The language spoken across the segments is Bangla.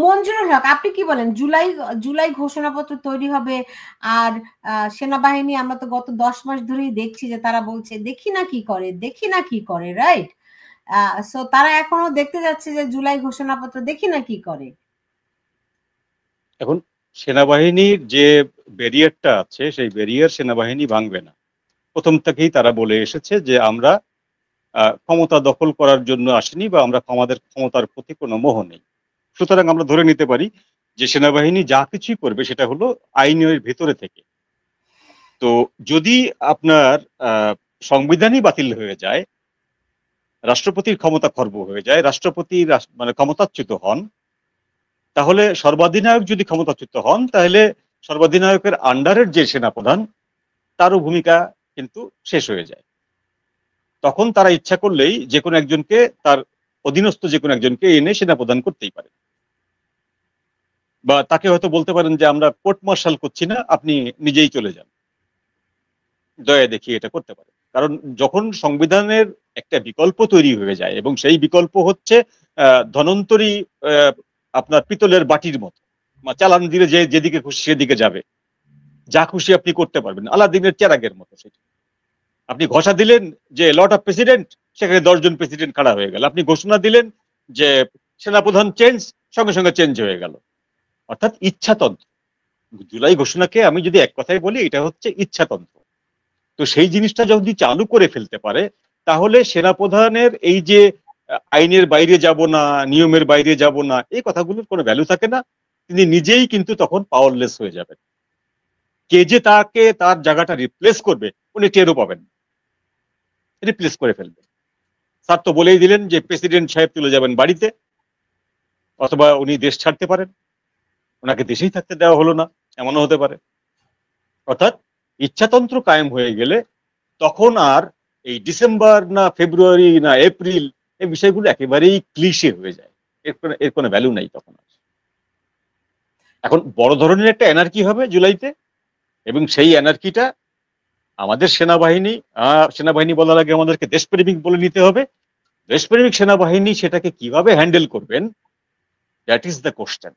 মঞ্জুরুল হক, আপনি কি বলেন? জুলাই ঘোষণাপত্র তৈরি হবে, আর সেনাবাহিনী আমরা তো গত 10 মাস ধরেই দেখছি যে তারা বলছে দেখি না কি করে, রাইট? সো তারা এখনো দেখতে যাচ্ছে যে জুলাই ঘোষণাপত্র দেখি না কি করে। এখন সেনাবাহিনীর যে ব্যারিয়ারটা আছে, সেই ব্যারিয়ার সেনাবাহিনী ভাঙবে না। প্রথম থেকেই তারা বলে এসেছে যে আমরা ক্ষমতা দখল করার জন্য আসেনি, বা আমরা আমাদের ক্ষমতার প্রতি কোনো মোহ নেই। সুতরাং আমরা ধরে নিতে পারি যে সেনাবাহিনী যা কিছুই করবে সেটা হলো আইনের ভেতরে থেকে। তো যদি আপনার সংবিধানই বাতিল হয়ে যায়, রাষ্ট্রপতির ক্ষমতা খর্ব হয়ে যায়, রাষ্ট্রপতি মানে ক্ষমতাচ্যুত হন, তাহলে সর্বাধিনায়ক যদি ক্ষমতাচ্যুত হন, তাহলে সর্বাধিনায়কের আন্ডারের যে সেনাপ্রধান, তারও ভূমিকা কিন্তু শেষ হয়ে যায়। তখন তারা ইচ্ছা করলেই যে কোনো একজনকে, তার অধীনস্থ যে কোনো একজনকে এনে সেনাপ্রধান করতেই পারে, বা তাকে হয়তো বলতে পারেন যে আমরা কোর্ট মার্শাল করছি না, আপনি নিজেই চলে যান, দয়া দেখিয়ে এটা করতে পারে। কারণ যখন সংবিধানের একটা বিকল্প তৈরি হয়ে যায়, এবং সেই বিকল্প হচ্ছে ধনন্তরী আপনার পিতলের বাটির মতো, চালান দিলে যে যেদিকে খুশি সেদিকে যাবে, যা খুশি আপনি করতে পারবেন, আলাদিনের চেরাগের মতো। সেটা আপনি ঘোষণা দিলেন যে লর্ড অফ প্রেসিডেন্ট, সেখানে 10 জন প্রেসিডেন্ট খাড়া হয়ে গেল। আপনি ঘোষণা দিলেন যে সেনাপ্রধান চেঞ্জ, সঙ্গে সঙ্গে চেঞ্জ হয়ে গেল। অর্থাৎ ইচ্ছাতন্ত্র। জুলাই ঘোষণাকে আমি যদি এক কথায় বলি, এটা হচ্ছে ইচ্ছাতন্ত্র। তো সেই জিনিসটা যদি চালু করে ফেলতে পারে, তাহলে সেনাপ্রধানের এই যে আইনের বাইরে যাব না, নিয়মের বাইরে যাব না, এই কথাগুলোর কোনো ভ্যালু থাকে না। তিনি নিজেই কিন্তু তখন পাওয়ারলেস হয়ে যাবেন। কে যে তাকে তার জায়গাটা রিপ্লেস করবে উনি টেরও পাবেন, রিপ্লেস করে ফেলবে। স্যার তো বলেই দিলেন যে প্রেসিডেন্ট সাহেব চলে যাবেন বাড়িতে, অথবা উনি দেশ ছাড়তে পারেন, ওনাকে দেশেই থাকতে দেওয়া হলো না, এমনও হতে পারে। অর্থাৎ ইচ্ছাতন্ত্র কায়েম হয়ে গেলে তখন আর এই ডিসেম্বর না ফেব্রুয়ারি না এপ্রিল, এই বিষয়গুলো একেবারেই ক্লিশে হয়ে যায়, এর কোনো ভ্যালু নাই তখন। এখন বড় ধরনের একটা এনার্কি হবে জুলাইতে, এবং সেই এনার্কিটা আমাদের সেনাবাহিনী বলার আগে আমাদেরকে দেশপ্রেমিক বলে নিতে হবে। দেশপ্রেমিক সেনাবাহিনী সেটাকে কিভাবে হ্যান্ডেল করবেন, দ্যাট ইজ দ্য কোশ্চেন।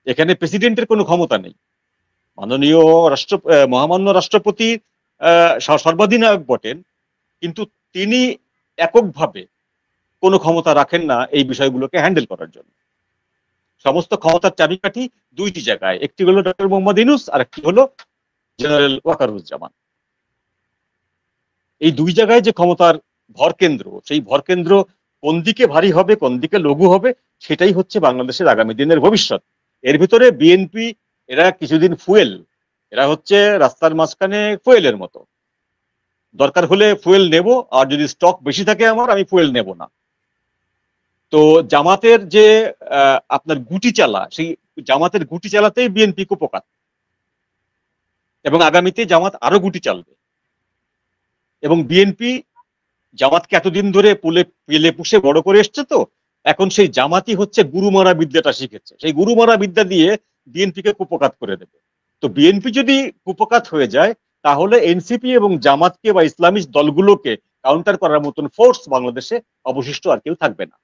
এখানে প্রেসিডেন্টের কোনো ক্ষমতা নেই। মাননীয় মহামান্য রাষ্ট্রপতি সর্বাধিনায়ক বটেন, কিন্তু তিনি এককভাবে কোনো ক্ষমতা রাখেন না এই বিষয়গুলোকে হ্যান্ডেল করার জন্য। সমস্ত ক্ষমতার চাবিকাঠি দুইটি জায়গায়, একটি হলো ডক্টর মোহাম্মদ ইউনূস, আর একটি হলো জেনারেল ওয়াকারুজ্জামান। এই দুই জায়গায় যে ক্ষমতার ভরকেন্দ্র, সেই ভরকেন্দ্র কোন দিকে ভারী হবে, কোন দিকে লঘু হবে, সেটাই হচ্ছে বাংলাদেশের আগামী দিনের ভবিষ্যৎ। এর ভিতরে বিএনপি, এরা কিছুদিন ফুয়েল, এরা হচ্ছে রাস্তার মাঝখানে ফুয়েলের মতো। দরকার হলে ফুয়েল নেব, আর যদি স্টক বেশি থাকে আমার, আমি ফুয়েল নেব না। তো জামাতের যে আপনার গুটি চালা, সেই জামাতের গুটি চালাতেই বিএনপি কুপোকাত, এবং আগামীতে জামাত আরো গুটি চালবে। এবং বিএনপি জামাতকে এতদিন ধরে পেলে পুষে বড় করে এসছে, তো এখন সেই জামাতই হচ্ছে গুরুমারা বিদ্যাটা শিখেছে, সেই গুরুমারা বিদ্যা দিয়ে বিএনপিকে কুপোকাত করে দেবে। তো বিএনপি যদি কুপোকাত হয়ে যায়, তাহলে এনসিপি এবং জামাতকে বা ইসলামিক দলগুলোকে কাউন্টার করার মতন ফোর্স বাংলাদেশে অবশিষ্ট আর কেউ থাকবে না।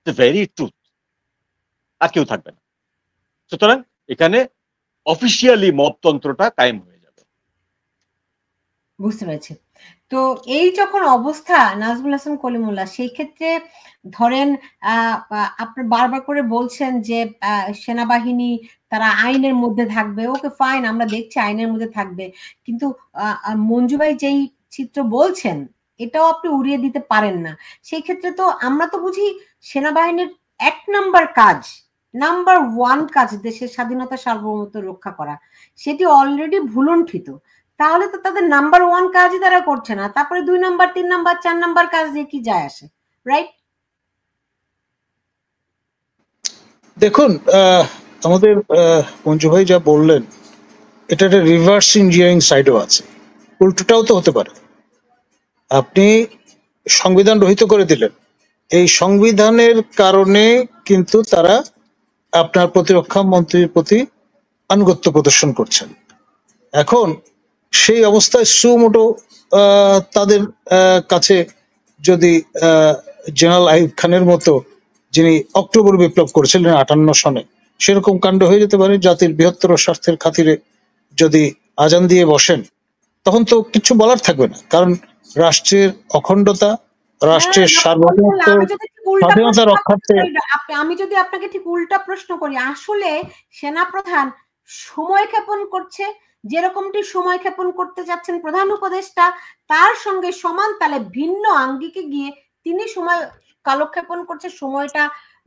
ভেরি ট্রুথ, আর কেউ থাকবে না। সুতরাং এখানে অফিসিয়ালি মততন্ত্রটা কায়েম হয়ে যাবে। বুঝতে পেরেছি। তো এই যখন অবস্থা নাজমুল হাসান কলিমুল্লাহ, সেই ক্ষেত্রে ধরেন আপনি বারবার করে বলছেন যে সেনাবাহিনী তারা আইনের মধ্যে থাকবে, ওকে ফাইন, আমরা দেখছি আইনের মধ্যে থাকবে, কিন্তু মঞ্জু ভাই যেই চিত্র বলছেন এটাও আপনি উড়িয়ে দিতে পারেন না। সেই ক্ষেত্রে তো আমরা তো বুঝি সেনাবাহিনীর 1 নাম্বার কাজ, নাম্বার 1 কাজ দেশের স্বাধীনতা সার্বভৌমত্ব রক্ষা করা, সেটি অলরেডি ভুলুণ্ঠিত। তাহলে তো তাদের নাম্বার 1 কাজই তারা করছে না, তারপরে 2 নাম্বার 3 নাম্বার 4 নাম্বার কাজ দিয়ে কি যায় আসে, রাইট? দেখুন, আমাদের মঞ্জু ভাই যা বললেন, এটা একটা রিভার্স ইঞ্জিনিয়ারিং সাইডও আছে, উল্টোটাও তো হতে পারে। আপনি সংবিধান রহিত করে দিলেন, এই সংবিধানের কারণে কিন্তু তারা আপনার প্রতিরক্ষা মন্ত্রীর প্রতি আনুগত্য প্রদর্শন করছেন। এখন সেই অবস্থায় সুমোটো তাদের কাছে যদি জেনারেল আইয়ুব খানের মতো যিনি অক্টোবর বিপ্লব করেছিলেন 58 সনে, সেরকম কাণ্ড হয়ে যেতে পারে। জাতির বৃহত্তর স্বার্থের খাতিরে যদি আজান দিয়ে বসেন, তখন তো কিছু বলার থাকবে না, কারণ রাষ্ট্রের অখণ্ডতা, রাষ্ট্রের সার্বভৌমত্ব, স্বাধীনতা রক্ষার্থে। আমি যদি আপনাকে ঠিক উল্টা প্রশ্ন করি, আসলে সেনাপ্রধান সময় ক্ষেপণ করছে, যেরকমটি সময় ক্ষেপণ করতে যাচ্ছেন প্রধান উপদেষ্টা, তার সঙ্গে সমান তালে ভিন্ন আঙ্গিকে গিয়ে তিনি সময় কালক্ষেপণ করছে, সময়টা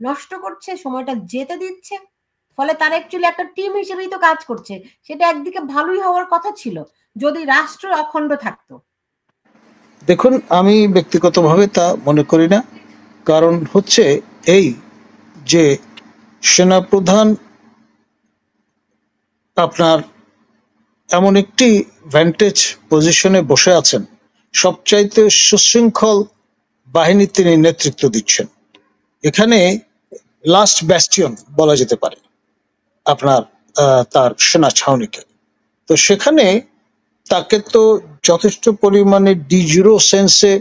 নষ্ট করছে, সময়টা যেতে দিচ্ছে। ফলে তার অ্যাকচুয়ালি একটা টিম হিসেবেই তো কাজ করছে। সেটা একদিকে ভালোই হওয়ার কথা ছিল যদি রাষ্ট্র অখণ্ড থাকতো। দেখুন, আমি ব্যক্তিগতভাবে তা মনে করি না। কারণ হচ্ছে এই যে সেনাপ্রধান আপনার এমন একটি ভ্যান্টেজ পজিশনে বসে আছেন, সবচাইতে সুশৃঙ্খল বাহিনী তিনি নেতৃত্ব দিচ্ছেন। এখানে লাস্ট ব্যাস্টিয়ন বলা যেতে পারে আপনার তার সেনা ছাউনিকে। তো সেখানে তাকে তো যথেষ্ট পরিমাণে D0 সেন্সে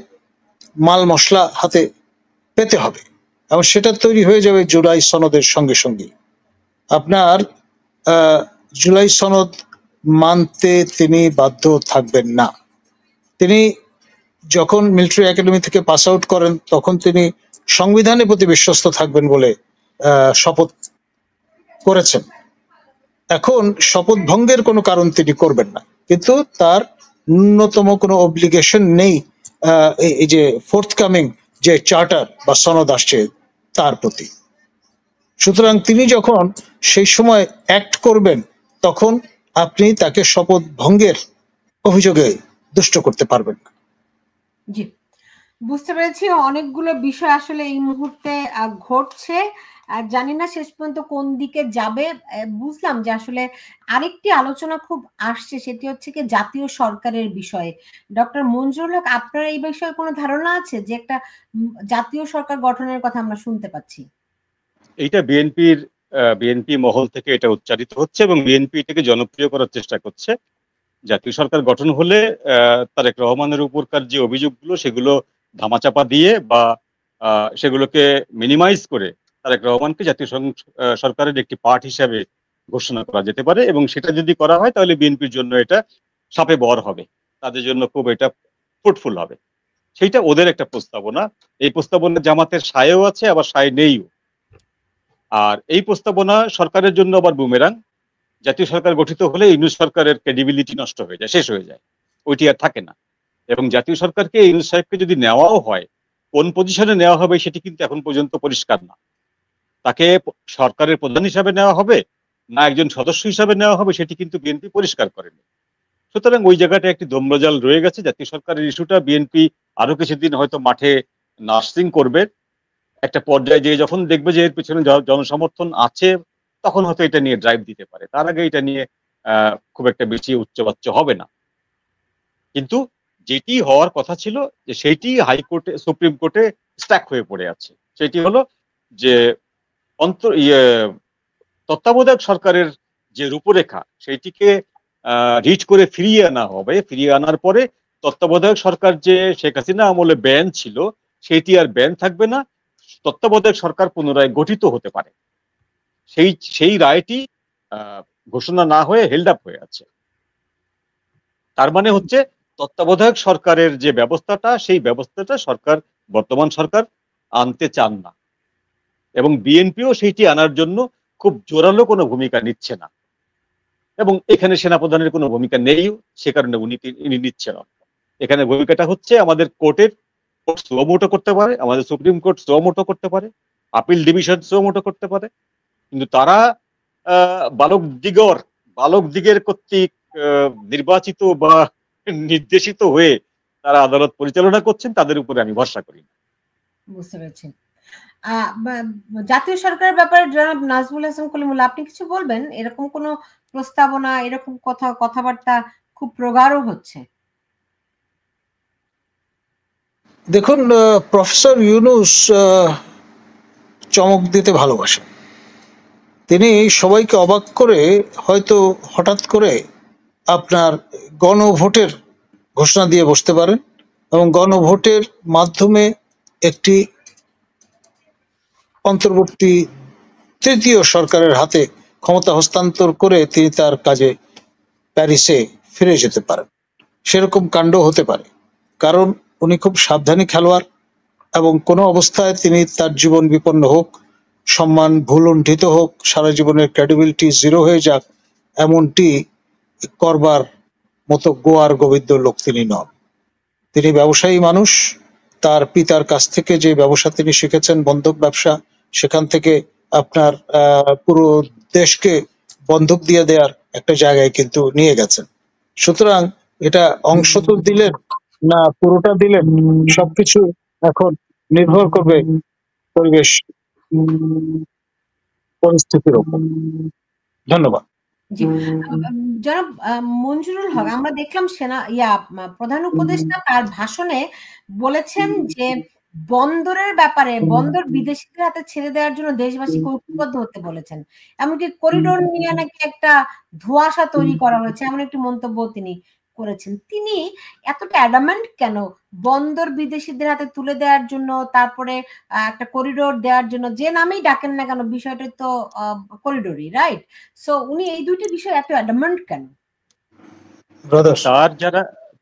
মাল মশলা হাতে পেতে হবে, এবং সেটা তৈরি হয়ে যাবে জুলাই সনদের সঙ্গে সঙ্গে। আপনার জুলাই সনদ মানতে তিনি বাধ্য থাকবেন না। তিনি যখন মিলিটারি একাডেমি থেকে পাস আউট করেন, তখন তিনি সংবিধানের প্রতি বিশ্বস্ত থাকবেন বলে শপথ করেছেন। এখন শপথ ভঙ্গের কোনো কারণ তিনি করবেন না, কিন্তু তার ন্যূনতম কোনো অব্লিগেশন নেই এই যে ফোর্থকামিং যে চার্টার বা সনদ আসছে তার প্রতি। সুতরাং তিনি যখন সেই সময় অ্যাক্ট করবেন, তখন আপনি তাকে শপথ ভঙ্গের অভিযোগে দুষ্ট করতে পারবেন না। জি, বুঝতে পেরেছি। অনেকগুলো বিষয় আসলে এই মুহূর্তে ঘটছে, আর জানি না শেষ পর্যন্ত কোন দিকে যাবে। বুঝলাম যে আসলে আরেকটি আলোচনা খুব আসছে, সেটি হচ্ছে কি জাতীয় সরকারের বিষয়ে। ডক্টর মঞ্জুরুল হক, আপনার এই বিষয়ে কোনো ধারণা আছে যে একটা জাতীয় সরকার গঠনের কথা আমরা শুনতে পাচ্ছি? এইটা বিএনপি মহল থেকে এটা উচ্চারিত হচ্ছে এবং বিএনপি এটাকে জনপ্রিয় করার চেষ্টা করছে। জাতীয় সরকার গঠন হলে তারেক রহমানের উপরকার যে অভিযোগগুলো সেগুলো ধামাচাপা দিয়ে বা সেগুলোকে মিনিমাইজ করে তারেক রহমানকে জাতীয় সরকারের একটি পার্ট হিসাবে ঘোষণা করা যেতে পারে, এবং সেটা যদি করা হয় তাহলে বিএনপির জন্য এটা সাপে বর হবে, তাদের জন্য খুব এটা ফ্রুটফুল হবে। সেইটা ওদের একটা প্রস্তাবনা। এই প্রস্তাবনা জামাতের সায়েও আছে, আবার সায় নেইও। আর এই প্রস্তাবনা সরকারের জন্য আবার বুমেরাং। জাতীয় সরকার গঠিত হলে ইউনূস সরকারের ক্রেডিবিলিটি নষ্ট হয়ে যায়, শেষ হয়ে যায়, ওইটি আর থাকে না। এবং জাতীয় সরকারকে ইউনূস সাহেবকে যদি নেওয়াও হয়, কোন পজিশনে নেওয়া হবে সেটি কিন্তু এখন পর্যন্ত পরিষ্কার না। তাকে সরকারের প্রধান হিসাবে নেওয়া হবে না একজন সদস্য হিসাবে নেওয়া হবে, সেটি কিন্তু বিএনপি পরিষ্কার করেনি। সুতরাং ওই জায়গাটা একটি দম্বজাল রয়ে গেছে। জাতীয় সরকারের ইস্যুটা বিএনপি আরো কিছুদিন হয়তো মাঠে নার্সিং করবে। একটা পর্যায়ে যে যখন দেখবে যে এর পিছনে জনসমর্থন আছে, তখন হয়তো এটা নিয়ে ড্রাইভ দিতে পারে। তার আগে এটা নিয়ে খুব একটা বেশি উচ্চবাচ্য হবে না। কিন্তু যেটি হওয়ার কথা ছিল যে সেইটি হাইকোর্টে, সুপ্রিম কোর্টে স্ট্যাক হয়ে পড়ে আছে। সেটি হলো যে তত্ত্বাবধায়ক সরকারের যে রূপরেখা সেইটিকে রিচ করে ফিরিয়ে আনা হবে। ফিরিয়ে আনার পরে তত্ত্বাবধায়ক সরকার যে শেখ হাসিনা আমলে ব্যান ছিল, সেটি আর ব্যান থাকবে না, তত্ত্বাবধায়ক সরকার পুনরায় গঠিত হতে পারে। সেই রায়টি ঘোষণা না হয়ে হেল্ড আপ হয়ে আছে। তার মানে হচ্ছে তত্ত্বাবধায়ক সরকারের যে ব্যবস্থাটা, সেই ব্যবস্থাটা বর্তমান সরকার আনতে চান না, এবং বিএনপিও সেইটি আনার জন্য খুব জোরালো কোনো ভূমিকা নিচ্ছে না, এবং এখানে সেনাপ্রধানের কোনো ভূমিকা নেই, সে কারণে উনি নিচ্ছে না। এখানে ভূমিকাটা হচ্ছে আমাদের কোর্ট সুমোটো করতে পারে, আমাদের সুপ্রিম কোর্ট সুমোটো করতে পারে, আপিল ডিভিশন সুমোটো করতে পারে, কিন্তু তারা বালক দিগের কর্তৃক নির্বাচিত বা নির্দেশিত হয়ে তারা আদালত পরিচালনা করছেন, তাদের উপরে আমি ভরসা করি। বুঝতে পেরেছি। জাতীয় সরকারের ব্যাপারে জনাব নাজমুল হাসান কলিমুল্লাহ, আপনি কিছু বলবেন? এরকম কোন প্রস্তাবনা, এরকম কথাবার্তা খুব প্রগাঢ় হচ্ছে। দেখুন, প্রফেসর ইউনূস চমক দিতে ভালোবাসেন। তিনি সবাইকে অবাক করে হয়তো হঠাৎ করে আপনার গণভোটের ঘোষণা দিয়ে বসতে পারেন, এবং গণভোটের মাধ্যমে একটি অন্তর্বর্তী তৃতীয় সরকারের হাতে ক্ষমতা হস্তান্তর করে তিনি তার কাজে প্যারিসে ফিরে যেতে পারেন। সেরকম কাণ্ড হতে পারে, কারণ উনি খুব সাবধানী খেলোয়াড় এবং কোনো অবস্থায় তিনি তার জীবন বিপন্ন হোক, সম্মান ভুলুণ্ঠিত হোক, সারা জীবনের ক্রেডিবিলিটি জিরো হয়ে যাক, এমনটি করবার মতো গোয়ার গোবিন্দ লোক তিনি নন। তিনি ব্যবসায়ী মানুষ। তার পিতার কাছ থেকে যে ব্যবসা তিনি শিখেছেন, বন্ধক ব্যবসা, সেখান থেকে আপনার পুরো দেশকে বন্ধক দিয়ে দেওয়ার একটা জায়গায় কিন্তু নিয়ে গেছেন। সুতরাং এটা অংশ তো দিলেন না পুরোটা দিলেন, সবকিছু এখন নির্ভর করবে পরিবেশ পরিস্থিতির উপর। ধন্যবাদ। জি, জনাব মঞ্জুরুল হক, আমরা দেখলাম প্রধান উপদেষ্টা তার ভাষণে বলেছেন যে বন্দরের ব্যাপারে বন্দর বিদেশিদের হাতে ছেড়ে দেওয়ার জন্য দেশবাসীকে ঐক্যবদ্ধ হতে বলেছেন। এমনকি করিডোর নিয়ে নাকি একটা ধোঁয়াশা তৈরি করা হয়েছে, এমন একটি মন্তব্য তিনি করেছেন। তিনি এতটা অ্যাডামেন্ট কেন বন্দর বিদেশিদের হাতে তুলে দেওয়ার জন্য, তারপরে একটা করিডোর দেওয়ার জন্য? যে নামেই ডাকেন না কেন, বিষয়টা তো করিডোরই, রাইট? সো উনি এই দুইটি বিষয় এত অ্যাডামেন্ট কেন?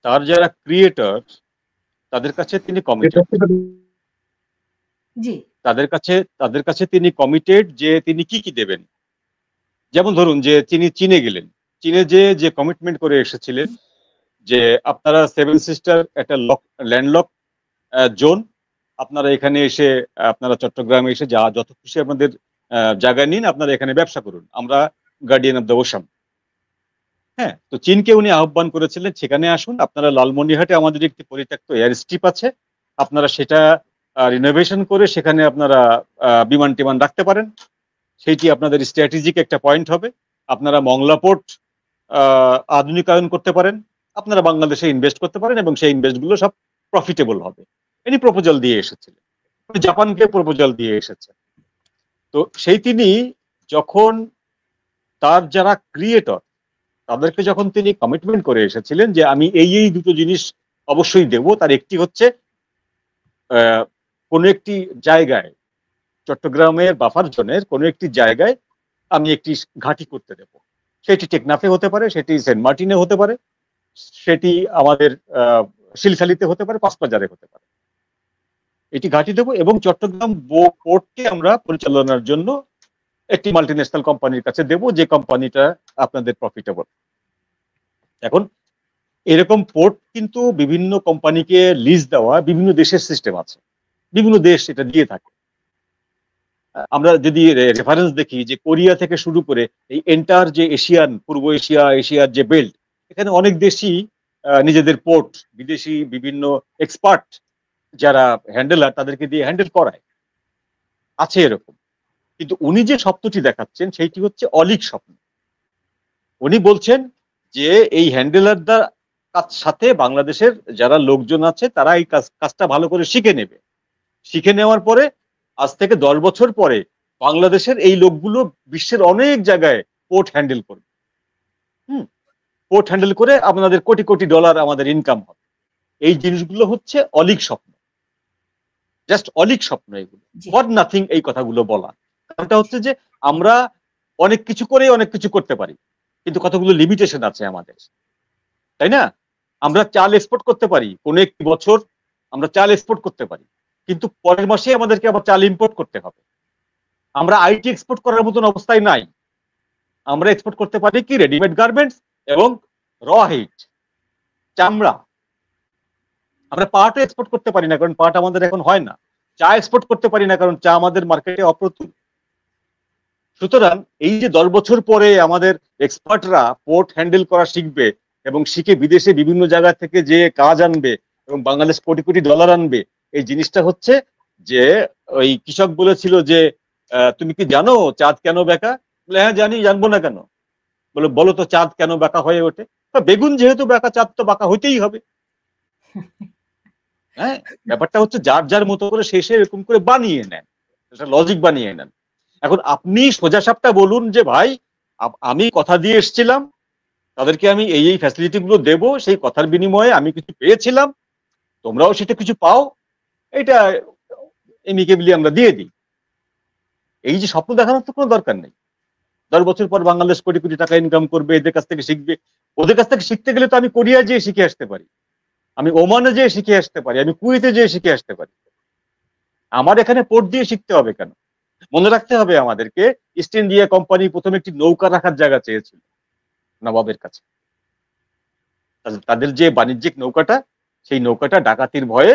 তার যারা ক্রিয়েটর, তাদের কাছে তিনি কমিটেড। জি, তাদের কাছে তিনি কমিটেড যে তিনি কি দেবেন। যেমন ধরুন যে তিনি চীনে গেলেন, চীনে যে কমিটমেন্ট করে এসেছিলেন যে আপনারা সেভেন সিস্টার একটা ল্যান্ডলক জোন, আপনারা এখানে এসে আপনারা চট্টগ্রামে এসে যত খুশি আপনাদের জায়গা নিন, আপনারা এখানে ব্যবসা করুন, আমরা গার্ডিয়ান অফ দ্য ওশান। হ্যাঁ, তো চীনকে উনি আহ্বান করেছিলেন সেখানে আসুন, আপনারা লালমনিরহাটে আমাদের একটি পরিত্যক্ত এয়ার স্ট্রিপ আছে, আপনারা সেটা রিনোভেশন করে সেখানে আপনারা বিমান টিমান রাখতে পারেন, সেইটি আপনাদের স্ট্র্যাটেজিক একটা পয়েন্ট হবে। আপনারা মংলা পোর্ট আধুনিকায়ন করতে পারেন, আপনারা বাংলাদেশে ইনভেস্ট করতে পারেন এবং সেই ইনভেস্টগুলো সব প্রফিটেবল হবে। ইনি প্রপোজাল দিয়ে এসেছিলেন, জাপানকে প্রপোজাল দিয়ে এসেছেন। তো সেই তিনি যখন তার যারা ক্রিয়েটর তাদেরকে যখন তিনি কমিটমেন্ট করে এসেছিলেন যে আমি এই দুটো জিনিস অবশ্যই দেব, তার একটি হচ্ছে কোনো একটি জায়গায়, চট্টগ্রামের বাফার জোনের কোনো একটি জায়গায় আমি একটি ঘাঁটি করতে দেব। সেটি টেকনাফে হতে পারে, সেটি সেন্ট মার্টিনে হতে পারে, সেটি আমাদের শিলখালিতে হতে পারে, কক্সবাজারে হতে পারে। এটি ঘাঁটি দেব এবং চট্টগ্রাম পোর্টকে আমরা পরিচালনার জন্য একটি মাল্টিন্যাশনাল কোম্পানির কাছে দেব, যে কোম্পানিটা আপনাদের প্রফিটেবল। এখন এরকম পোর্ট কিন্তু বিভিন্ন কোম্পানিকে লিজ দেওয়া বিভিন্ন দেশের সিস্টেম আছে, বিভিন্ন দেশ এটা দিয়ে থাকে। আমরা যদি রেফারেন্স দেখি যে কোরিয়া থেকে শুরু করে এই এন্টার যে এশিয়ান, পূর্ব এশিয়া, এশিয়ার যে বেল্ট, এখানে অনেক দেশই নিজেদের পোর্ট বিদেশি বিভিন্ন এক্সপার্ট যারা হ্যান্ডেলার তাদেরকে দিয়ে হ্যান্ডেল করায়, আছে এরকম। কিন্তু উনি যে স্বপ্নটি দেখাচ্ছেন সেইটি হচ্ছে অলীক স্বপ্ন। উনি বলছেন যে এই হ্যান্ডেলারদের সাথে বাংলাদেশের যারা লোকজন আছে তারা এই কাজটা ভালো করে শিখে নেবে, শিখে নেওয়ার পরে আজ থেকে 10 বছর পরে বাংলাদেশের এই লোকগুলো বিশ্বের অনেক জায়গায় পোর্ট হ্যান্ডেল করবে। পোর্ট হ্যান্ডেল করে আপনাদের কোটি কোটি ডলার আমাদের ইনকাম হবে। এই জিনিসগুলো হচ্ছে অলীক স্বপ্ন, জাস্ট অলীক স্বপ্ন এগুলো, ফর নাথিং এই কথাগুলো বলা। কারণটা হচ্ছে যে আমরা অনেক কিছু করে অনেক কিছু করতে পারি, কিন্তু কতগুলো লিমিটেশন আছে আমাদের, তাই না? আমরা চাল এক্সপোর্ট করতে পারি, কোনো একটি বছর আমরা চাল এক্সপোর্ট করতে পারি, কিন্তু পরের মাসে আমাদেরকে আবার চাল ইম্পোর্ট করতে হবে। আমরা আইটি এক্সপোর্ট করার মতন অবস্থায় নাই। আমরা এক্সপোর্ট করতে পারি কি রেডিমেড গার্মেন্টস এবং র হিট, চামড়া। আমরা পাটও এক্সপোর্ট করতে পারি না, কারণ পাট আমাদের এখন হয় না। চা এক্সপোর্ট করতে পারি না, কারণ চা আমাদের মার্কেটে অপ্রতুল। সুতরাং এই যে 10 বছর পরে আমাদের এক্সপার্টরা পোর্ট হ্যান্ডেল করা শিখবে এবং শিখে বিদেশে বিভিন্ন জায়গা থেকে যে কাজ আনবে এবং বাংলাদেশ কোটি কোটি ডলার আনবে, এই জিনিসটা হচ্ছে যে ওই কৃষক বলেছিল যে তুমি কি জানো চাঁদ কেন বেঁকা? বলে হ্যাঁ জানি, জানবো না কেন? বলে বলো তো চাঁদ কেন বেঁকা হয়ে ওঠে? বেগুন যেহেতু বেঁকা, চাঁদ তো বাঁকা হইতেই হবে। হ্যাঁ, ব্যাপারটা হচ্ছে যার যার মতো করে শেষে এরকম করে বানিয়ে নেন, লজিক বানিয়ে নেন। এখন আপনি সোজা সাপটা বলুন যে ভাই আমি কথা দিয়ে এসেছিলাম, তাদেরকে আমি এই ফ্যাসিলিটি গুলো দেবো, সেই কথার বিনিময়ে আমি কিছু পেয়েছিলাম, তোমরাও সেটা কিছু পাও, এটা এমিকেবলি আমরা দিয়ে দিই। এই যে স্বপ্ন দেখানোর তো কোনো দরকার নেই। 10 বছর পর বাংলাদেশ কোটি কোটি টাকা ইনকাম করবে, এদের কাছ থেকে শিখবে। ওদের কাছ থেকে শিখতে গেলে তো আমি কোরিয়া যেয়ে শিখে আসতে পারি, আমি ওমানে যেয়ে শিখে আসতে পারি, আমি কুয়েতে যেয়ে শিখে আসতে পারি। আমার এখানে পোর্ট দিয়ে শিখতে হবে কেন? মনে রাখতে হবে আমাদেরকে, ইস্ট ইন্ডিয়া কোম্পানি প্রথমে একটি নৌকা রাখার জায়গা চেয়েছিল নবাবের কাছে। তাদের যে বাণিজ্যিক নৌকাটা, সেই নৌকাটা ডাকাতির ভয়ে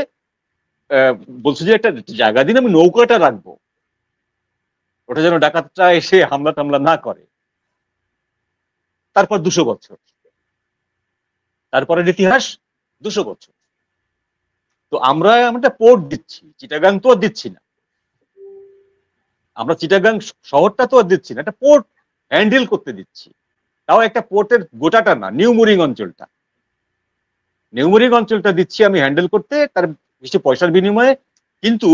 বলছে যে একটা জায়গা দিন, আমি নৌকাটা রাখবো, ওটা যেন ডাকাতরা এসে হামলা টামলা না করে। তারপর 200 বছর, তারপরের ইতিহাস 200 বছর। তো আমরা একটা পোর্ট দিচ্ছি, চিটাগাং তো আর দিচ্ছি না, আমরা চিটাগাং শহরটা তো আর দিচ্ছি না, একটা পোর্ট হ্যান্ডেল করতে দিচ্ছি। তাও একটা পোর্টের গোটাটা না, নিউমুরিং অঞ্চলটা, নিউমুরিং অঞ্চলটা দিচ্ছি আমি হ্যান্ডেল করতে, তার কিছু পয়সার বিনিময়ে। কিন্তু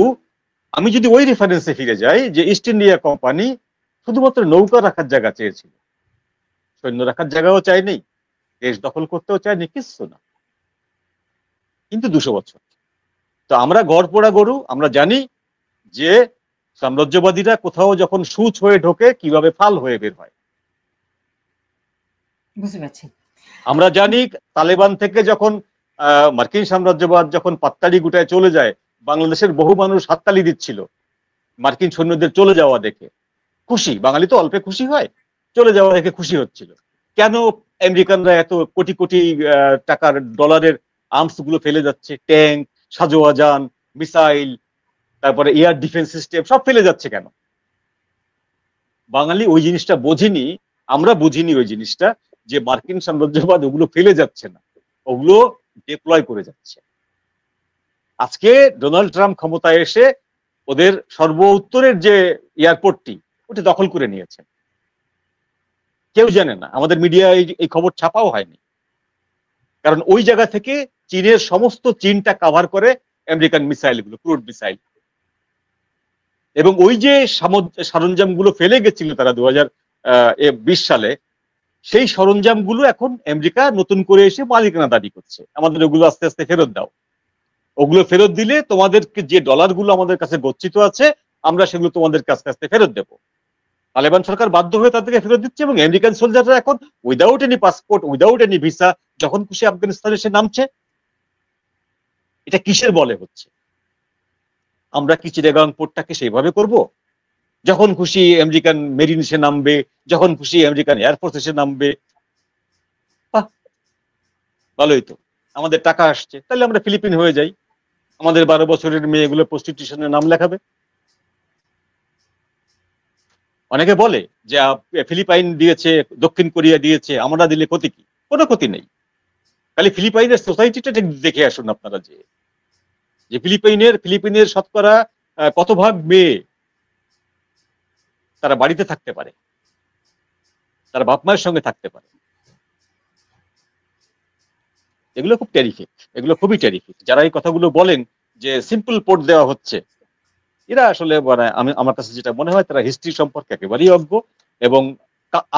আমি যদি ওই রেফারেন্সে ফিরে যাই যে ইস্ট ইন্ডিয়া কোম্পানি শুধুমাত্র নৌকা রাখার জায়গা চেয়েছিল, সৈন্য রাখার জায়গাও চায়নি, দেশ দখল করতেও চায়নি, কিচ্ছু না। কিন্তু 200 বছর। তো আমরা গড় পোড়া গরু, আমরা জানি যে সাম্রাজ্যবাদীরা কোথাও যখন সূচ হয়ে ঢোকে কিভাবে ফাল হয়ে বের হয়। বুঝতে পারছি। আমরা জানি তালেবান থেকে যখন মার্কিন সাম্রাজ্যবাদ যখন পাত্তালি গুটায় চলে যায়, বাংলাদেশের বহু মানুষ হাততালি দিচ্ছিল মার্কিন সৈন্যদের চলে যাওয়া দেখে, খুশি। বাঙালি তো অল্পে খুশি হয়, চলে যাওয়া দেখে খুশি হচ্ছিল। কেন আমেরিকানরা এত কোটি কোটি টাকার ডলারের আর্মস গুলো ফেলে যাচ্ছে, ট্যাঙ্ক, সাজোয়া যান, মিসাইল, তারপরে এয়ার ডিফেন্স সিস্টেম সব ফেলে যাচ্ছে কেন? বাঙালি ওই জিনিসটা বোঝেনি, আমরা বুঝিনি ওই জিনিসটা, যে মার্কিন সাম্রাজ্যবাদ ওগুলো ফেলে যাচ্ছে না, ওগুলো ডিপ্লয় করে যাচ্ছে। আজকে ডোনাল্ড ট্রাম্প ক্ষমতায় এসে ওদের সর্ব উত্তরের যে এয়ারপোর্টটি, ওটি দখল করে নিয়েছে। কেউ জানে না, আমাদের মিডিয়ায় এই খবর ছাপাও হয়নি, কারণ ওই জায়গা থেকে চীনের সমস্ত চীনটা কভার করে আমেরিকান মিসাইল গুলো, ক্রুড মিসাইল। এবং ওই যে সরঞ্জামগুলো ফেলে গেছিল তারা 2020 সালে, সেই সরঞ্জামগুলো এখন আমেরিকা নতুন করে এসে মালিকানা দাবি করছে, আমাদের ওগুলো আস্তে আস্তে ফেরত দাও। ওগুলো ফেরত দিলে তোমাদেরকে যে ডলারগুলো আমাদের কাছে গচ্ছিত আছে, আমরা সেগুলো তোমাদের কাছে কাছে ফেরত দেবো। তালেবান সরকার বাধ্য হয়ে তাদেরকে ফেরত দিচ্ছে, এবং আমেরিকান সোলজাররা এখন without any passport, without any visa যখন খুশি আফগানিস্তানে এসে নামছে। এটা কিসের বলে হচ্ছে? আমরা কি চিটাগাং পোর্টটাকে সেইভাবে করব? যখন খুশি আমেরিকান মেরিন এসে নামবে, যখন খুশি আমেরিকান এয়ারফোর্স এসে নামবে, ভালোই তো, আমাদের টাকা আসছে, তাহলে আমরা ফিলিপিন হয়ে যাই, আমাদের 12 বছরের মেয়েগুলো প্রস্টিটিউশনের নাম লেখাবে। অনেকে বলে যে ফিলিপাইন দিয়েছে, দক্ষিণ কোরিয়া দিয়েছে, আমরা দিলে ক্ষতি কি? কোনো ক্ষতি নেই। খালি ফিলিপাইনের সোসাইটিটা দেখে আসুন আপনারা, যে ফিলিপিনের শতকরা কত ভাগ মেয়ে তারা বাড়িতে থাকতে পারে, তারা বাপ মায়ের সঙ্গে থাকতে পারে। এগুলো খুব টেরিফিক, এগুলো খুবই টেরিফিক। যারা এই কথাগুলো বলেন যে সিম্পল পোর্ট দেওয়া হচ্ছে, এরা আসলে আমার কাছে যেটা মনে হয়, তারা হিস্ট্রি সম্পর্কে একেবারেই অজ্ঞ, এবং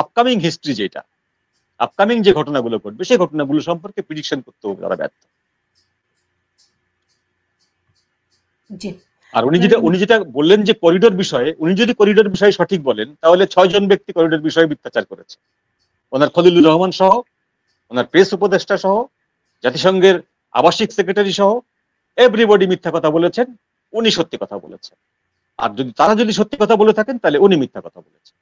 আপকামিং হিস্ট্রি যেটা, আপকামিং যে ঘটনাগুলো ঘটবে সেই ঘটনাগুলো সম্পর্কে প্রেডিকশন করতে হবে তারা ব্যর্থ। আর উনি যেটা বললেন যে করিডোর বিষয়ে, উনি যদি করিডোর বিষয়ে সঠিক বলেন, তাহলে 6 জন ব্যক্তি করিডোর বিষয়ে মিথ্যাচার করেছে। ওনার খলিলুর রহমান সহ, ওনার প্রেস উপদেষ্টা সহ, জাতিসংঘের আবাসিক সেক্রেটারি সহ, এভরিবডি মিথ্যা কথা বলেছেন, উনি সত্যি কথা বলেছেন। আর তারা যদি সত্যি কথা বলে থাকেন, তাহলে উনি মিথ্যা কথা বলেছেন।